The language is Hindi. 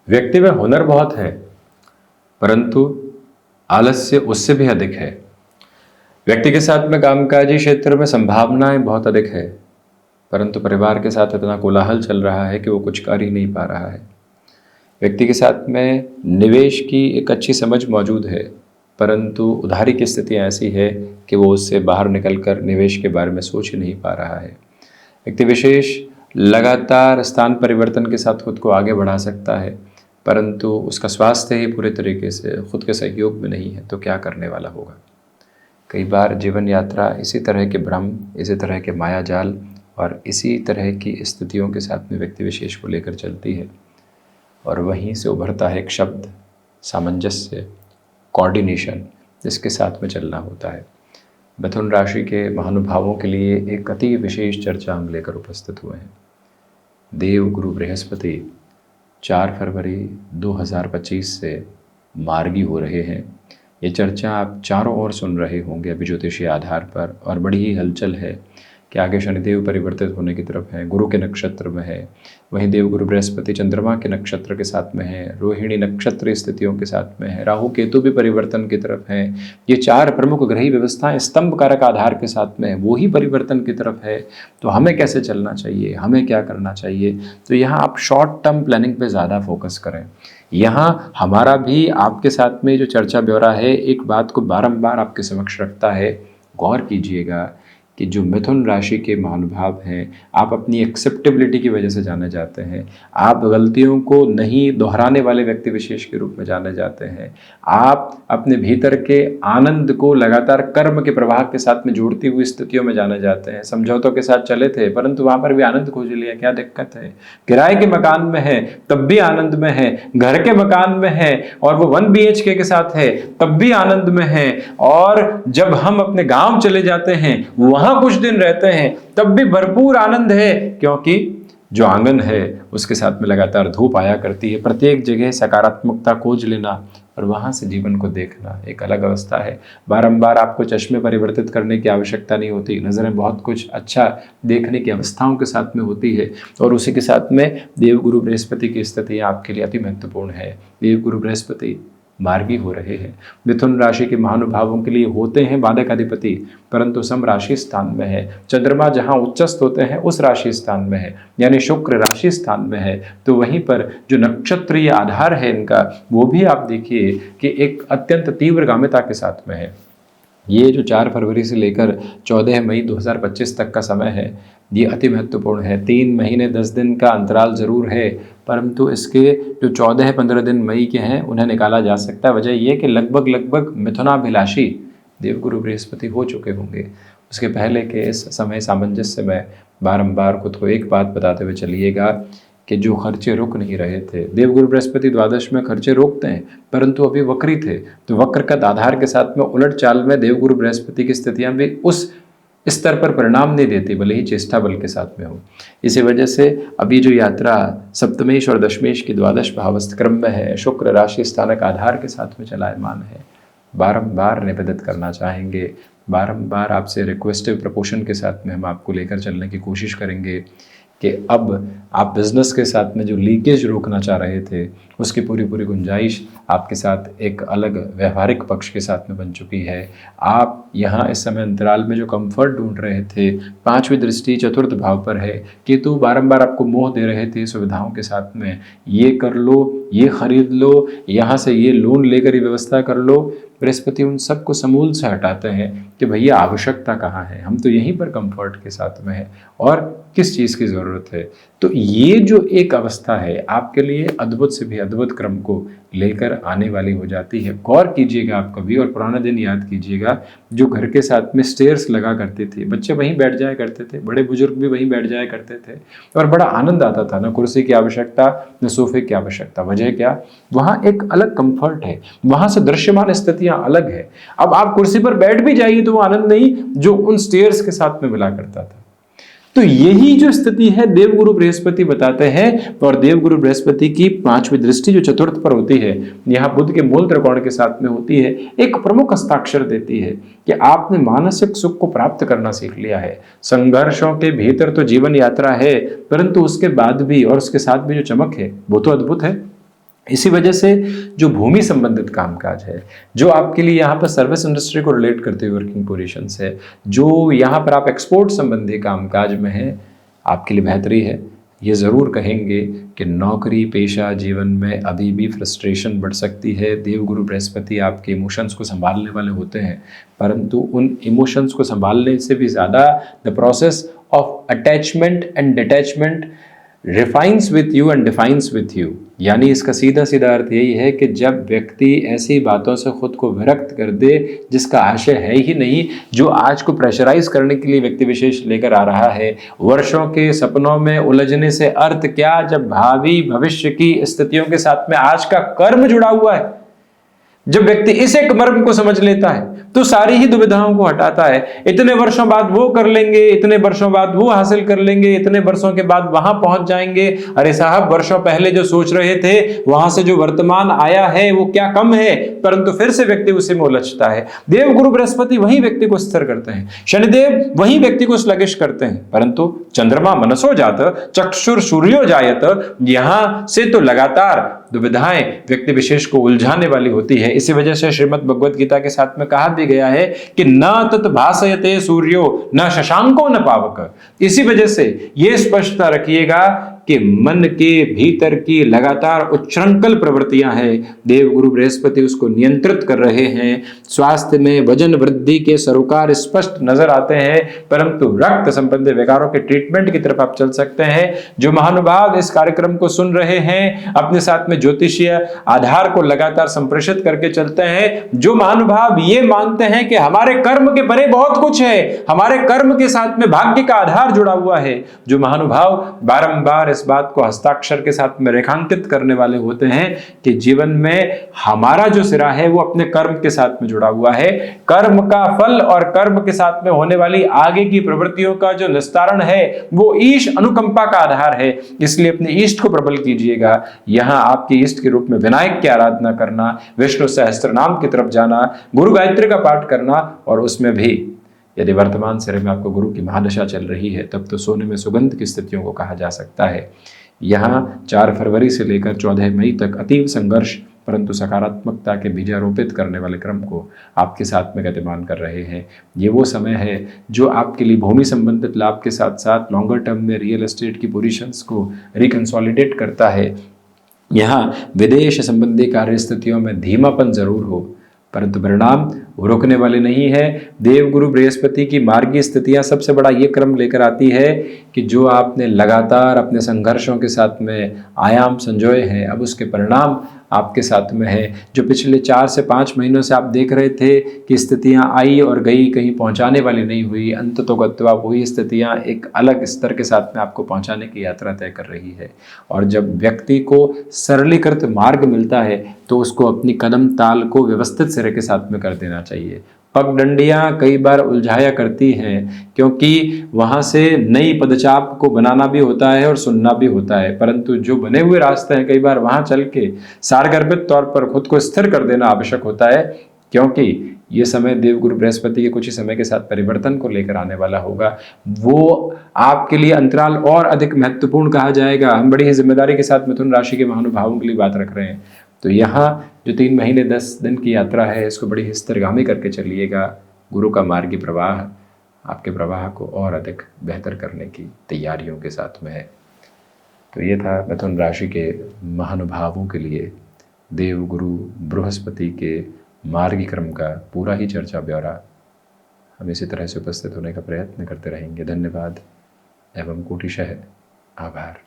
व्यक्ति में हुनर बहुत है, परंतु आलस्य उससे भी अधिक है। व्यक्ति के साथ में कामकाजी क्षेत्र में संभावनाएं बहुत अधिक है, परंतु परिवार के साथ इतना कोलाहल चल रहा है कि वो कुछ कर ही नहीं पा रहा है। व्यक्ति के साथ में निवेश की एक अच्छी समझ मौजूद है, परंतु उधारी की स्थिति ऐसी है कि वो उससे बाहर निकलकर निवेश के बारे में सोच ही नहीं पा रहा है। व्यक्ति विशेष लगातार स्थान परिवर्तन के साथ खुद को आगे बढ़ा सकता है, परंतु उसका स्वास्थ्य ही पूरे तरीके से खुद के सहयोग में नहीं है, तो क्या करने वाला होगा। कई बार जीवन यात्रा इसी तरह के भ्रम, इसी तरह के मायाजाल और इसी तरह की स्थितियों के साथ में व्यक्ति विशेष को लेकर चलती है, और वहीं से उभरता है एक शब्द सामंजस्य, कोऑर्डिनेशन, जिसके साथ में चलना होता है। मिथुन राशि के महानुभावों के लिए एक अति विशेष चर्चा हम लेकर उपस्थित हुए हैं। देव गुरु बृहस्पति 4 फरवरी 2025 से मार्गी हो रहे हैं। ये चर्चा आप चारों ओर सुन रहे होंगे अभी ज्योतिषीय आधार पर, और बड़ी ही हलचल है कि आगे शनिदेव परिवर्तित होने की तरफ है, गुरु के नक्षत्र में है, वहीं देव गुरु बृहस्पति चंद्रमा के नक्षत्र के साथ में है, रोहिणी नक्षत्र स्थितियों के साथ में है, राहु केतु भी परिवर्तन की तरफ है। ये 4 प्रमुख ग्रही व्यवस्थाएं स्तंभ कारक आधार के साथ में है, वो ही परिवर्तन की तरफ है। तो हमें कैसे चलना चाहिए, हमें क्या करना चाहिए, तो यहाँ आप शॉर्ट टर्म प्लानिंग पे ज़्यादा फोकस करें। यहाँ हमारा भी आपके साथ में जो चर्चा ब्यौरा है एक बात को बारंबार आपके समक्ष रखता है, गौर कीजिएगा कि जो मिथुन राशि के महानुभाव हैं, आप अपनी एक्सेप्टेबिलिटी की वजह से जाने जाते हैं, आप गलतियों को नहीं दोहराने वाले व्यक्ति विशेष के रूप में जाने जाते हैं, आप अपने भीतर के आनंद को लगातार कर्म के प्रवाह के साथ में जोड़ती हुई स्थितियों में जाने जाते हैं। समझौतों के साथ चले थे, परंतु वहाँ पर भी आनंद खोज लिया, क्या दिक्कत है। किराए के मकान में है तब भी आनंद में है, घर के मकान में है और वो 1 BHK के साथ है तब भी आनंद में है, और जब हम अपने गांव चले जाते हैं वहां कुछ दिन रहते हैं तब भी भरपूर आनंद है, क्योंकि जो आंगन है उसके साथ में लगातार धूप आया करती है। प्रत्येक जगह सकारात्मकता खोज लेना और वहां से जीवन को देखना एक अलग अवस्था है। बारंबार आपको चश्मे परिवर्तित करने की आवश्यकता नहीं होती, नज़रें बहुत कुछ अच्छा देखने की अवस्थाओं के साथ में होती है, और उसी के साथ में देवगुरु बृहस्पति की स्थिति आपके लिए अति महत्वपूर्ण है। देवगुरु बृहस्पति मार्गी हो रहे हैं। मिथुन राशि के महानुभावों के लिए होते हैं बाधक अधिपति, परंतु सम राशि स्थान में है। चंद्रमा जहां उच्चस्थ होते हैं उस राशि स्थान में है, यानी शुक्र राशि स्थान में है, तो वहीं पर जो नक्षत्रीय आधार है इनका, वो भी आप देखिए कि एक अत्यंत तीव्र गामिता के साथ में है। ये जो 4 फरवरी से लेकर 14 मई 2025 तक का समय है, ये अति महत्वपूर्ण है। 3 महीने 10 दिन का अंतराल जरूर है, परंतु इसके जो 14-15 दिन मई के हैं उन्हें निकाला जा सकता है। वजह यह कि लगभग मिथुनाभिलाषी देवगुरु बृहस्पति हो चुके होंगे। उसके पहले के इस समय सामंजस्य में बारंबार खुद को एक बात बताते हुए चलिएगा कि जो खर्चे रुक नहीं रहे थे, देवगुरु बृहस्पति द्वादश में खर्चे रोकते हैं, परंतु अभी वक्री थे, तो वक्र का आधार के साथ में उलट चाल में देवगुरु बृहस्पति की स्थितियां भी उस स्तर पर परिणाम नहीं देती, भले ही चेष्टा बल के साथ में हो। इसी वजह से अभी जो यात्रा सप्तमेश और दशमेश की द्वादश भावस्थ क्रम में है, शुक्र राशि स्थानक आधार के साथ में चलायमान है। बारंबार निवेदित करना चाहेंगे, बारंबार आपसे रिक्वेस्टिव प्रपोशन के साथ में हम आपको लेकर चलने की कोशिश करेंगे कि अब आप बिजनेस के साथ में जो लीकेज रोकना चाह रहे थे उसकी पूरी गुंजाइश आपके साथ एक अलग व्यवहारिक पक्ष के साथ में बन चुकी है। आप यहाँ इस समय अंतराल में जो कंफर्ट ढूंढ रहे थे, 5वीं दृष्टि चतुर्थ भाव पर है, केतु बारंबार आपको मोह दे रहे थे सुविधाओं के साथ में, ये कर लो, ये खरीद लो, यहाँ से ये लोन लेकर ये व्यवस्था कर लो। बृहस्पति उन सबको समूल से हटाते हैं कि भैया आवश्यकता कहाँ है, हम तो यहीं पर कंफर्ट के साथ में है और किस चीज़ की ज़रूरत है। तो ये जो एक अवस्था है आपके लिए अद्भुत से भी अद्भुत क्रम को लेकर आने वाली हो जाती है। गौर कीजिएगा आप कभी, और पुराना दिन याद कीजिएगा, जो घर के साथ में स्टेयर्स लगा करते थे, बच्चे वहीं बैठ जाया करते थे, बड़े बुजुर्ग भी वहीं बैठ जाया करते थे और बड़ा आनंद आता था। न कुर्सी की आवश्यकता, न सोफे की आवश्यकता। वजह क्या, वहाँ एक अलग कंफर्ट है, वहाँ से दृश्यमान स्थितियाँ अलग है। अब आप कुर्सी पर बैठ भी जाइए तो वो आनंद नहीं जो उन स्टेयर्स के साथ में मिला करता था। तो यही जो स्थिति है देवगुरु बृहस्पति बताते हैं, और देवगुरु बृहस्पति की 5वीं दृष्टि जो चतुर्थ पर होती है, यहाँ बुध के मूल त्रिकोण के साथ में होती है, एक प्रमुख हस्ताक्षर देती है कि आपने मानसिक सुख को प्राप्त करना सीख लिया है। संघर्षों के भीतर तो जीवन यात्रा है, परंतु उसके बाद भी और उसके साथ भी जो चमक है वो तो अद्भुत है। इसी वजह से जो भूमि संबंधित कामकाज है, जो आपके लिए यहाँ पर सर्विस इंडस्ट्री को रिलेट करते हुए वर्किंग पोजीशंस है, जो यहाँ पर आप एक्सपोर्ट संबंधी कामकाज में हैं, आपके लिए बेहतरी है। ये ज़रूर कहेंगे कि नौकरी पेशा जीवन में अभी भी फ्रस्ट्रेशन बढ़ सकती है। देवगुरु बृहस्पति आपके इमोशंस को संभालने वाले होते हैं, परंतु उन इमोशंस को संभालने से भी ज़्यादा the process of attachment and detachment refines with you and defines with you. यानी इसका सीधा सीधा अर्थ यही है कि जब व्यक्ति ऐसी बातों से खुद को विरक्त कर दे जिसका आशय है ही नहीं, जो आज को प्रेशराइज करने के लिए व्यक्ति विशेष लेकर आ रहा है, वर्षों के सपनों में उलझने से अर्थ क्या, जब भावी भविष्य की स्थितियों के साथ में आज का कर्म जुड़ा हुआ है, जब व्यक्ति इस एक मर्म को समझ लेता है तो सारी ही दुविधाओं को हटाता है। इतने वर्षों बाद वो कर लेंगे, इतने वर्षों बाद वो हासिल कर लेंगे, इतने वर्षों के बाद वहां पहुंच जाएंगे। अरे साहब, वर्षों पहले जो सोच रहे थे वहां से जो वर्तमान आया है वो क्या कम है, परंतु फिर से व्यक्ति उसी में उलझता है। देवगुरु बृहस्पति वही व्यक्ति को स्थिर करते हैं, शनिदेव वही व्यक्ति को स्लगिश करते हैं, परंतु चंद्रमा मनसो जात चक्षुर सूर्यो जायत, यहां से तो लगातार दुविधाएं व्यक्ति विशेष को उलझाने वाली होती है। इसी वजह से श्रीमद् भगवद गीता के साथ में कहा भी गया है कि न तत् भासयते सूर्यो न शशांको न पावक। इसी वजह से यह स्पष्टता रखिएगा कि मन के भीतर की लगातार उच्छृंखल प्रवृत्तियां हैं, देवगुरु बृहस्पति उसको नियंत्रित कर रहे हैं। स्वास्थ्य में वजन वृद्धि के सरोकार स्पष्ट नजर आते हैं, परंतु रक्त संबंधी विकारों के ट्रीटमेंट की तरफ आप चल सकते हैं। जो महानुभाव इस कार्यक्रम को सुन रहे हैं, अपने साथ में ज्योतिषीय आधार को लगातार संप्रेषित करके चलते हैं, जो महानुभाव ये मानते हैं कि हमारे कर्म के परे बहुत कुछ है, हमारे कर्म के साथ में भाग्य का आधार जुड़ा हुआ है, जो महानुभाव बारंबार इस बात को हस्ताक्षर के साथ में रेखांकित करने वाले होते हैं कि जीवन में हमारा जो सिरा है वो अपने कर्म के साथ में जुड़ा हुआ है। कर्म का फल और कर्म के साथ में होने वाली आगे की प्रवृत्तियों का जो निस्तारण है वो ईश अनुकंपा का आधार है। इसलिए अपने इष्ट को प्रबल कीजिएगा। यहां आपके इष्ट के रूप में विनायक की आराधना करना, विष्णु सहस्त्र नाम की तरफ जाना, गुरु गायत्री का पाठ करना, और उसमें भी यदि वर्तमान सिरे में आपको गुरु की महादशा चल रही है तब तो सोने में सुगंध की स्थितियों को कहा जा सकता है। यहाँ 4 फरवरी से लेकर 14 मई तक अतीव संघर्ष परंतु सकारात्मकता के बीजारोपित करने वाले क्रम को आपके साथ में गतिमान कर रहे हैं। ये वो समय है जो आपके लिए भूमि संबंधित लाभ के साथ साथ लॉन्गर टर्म में रियल एस्टेट की पोजीशंस को रिकंसोलिडेट करता है। यहाँ विदेश संबंधी कार्य स्थितियों में धीमापन जरूर हो, परंतु परिणाम रुकने वाले नहीं है। देवगुरु बृहस्पति की मार्गी स्थितियां सबसे बड़ा ये क्रम लेकर आती है कि जो आपने लगातार अपने संघर्षों के साथ में आयाम संजोए हैं, अब उसके परिणाम आपके साथ में है। जो पिछले 4 से 5 महीनों से आप देख रहे थे कि स्थितियां आई और गई, कहीं पहुंचाने वाली नहीं हुई, अंततोगत्वा वही स्थितियां एक अलग स्तर के साथ में आपको पहुंचाने की यात्रा तय कर रही है। और जब व्यक्ति को सरलीकृत मार्ग मिलता है तो उसको अपनी कदम ताल को व्यवस्थित सिरे के साथ में कर देना चाहिए। पगडंडियां कई बार उलझाया करती हैं, क्योंकि वहां से नई पदचाप को बनाना भी होता है और सुनना भी होता है, परंतु जो बने हुए रास्ते हैं कई बार वहां चल के सारगर्भित तौर पर खुद को स्थिर कर देना आवश्यक होता है, क्योंकि ये समय देवगुरु बृहस्पति के कुछ ही समय के साथ परिवर्तन को लेकर आने वाला होगा। वो आपके लिए अंतराल और अधिक महत्वपूर्ण कहा जाएगा। हम बड़ी ही जिम्मेदारी के साथ मिथुन राशि के महानुभावों के लिए बात रख रहे हैं। तो यहाँ जो 3 महीने 10 दिन की यात्रा है, इसको बड़ी स्थिरगामी करके चलिएगा। गुरु का मार्गी प्रवाह आपके प्रवाह को और अधिक बेहतर करने की तैयारियों के साथ में है। तो ये था मिथुन राशि के महानुभावों के लिए देवगुरु बृहस्पति के मार्गी क्रम का पूरा ही चर्चा ब्यौरा। हम इसी तरह से उपस्थित होने का प्रयत्न करते रहेंगे। धन्यवाद एवं कोटिशः आभार।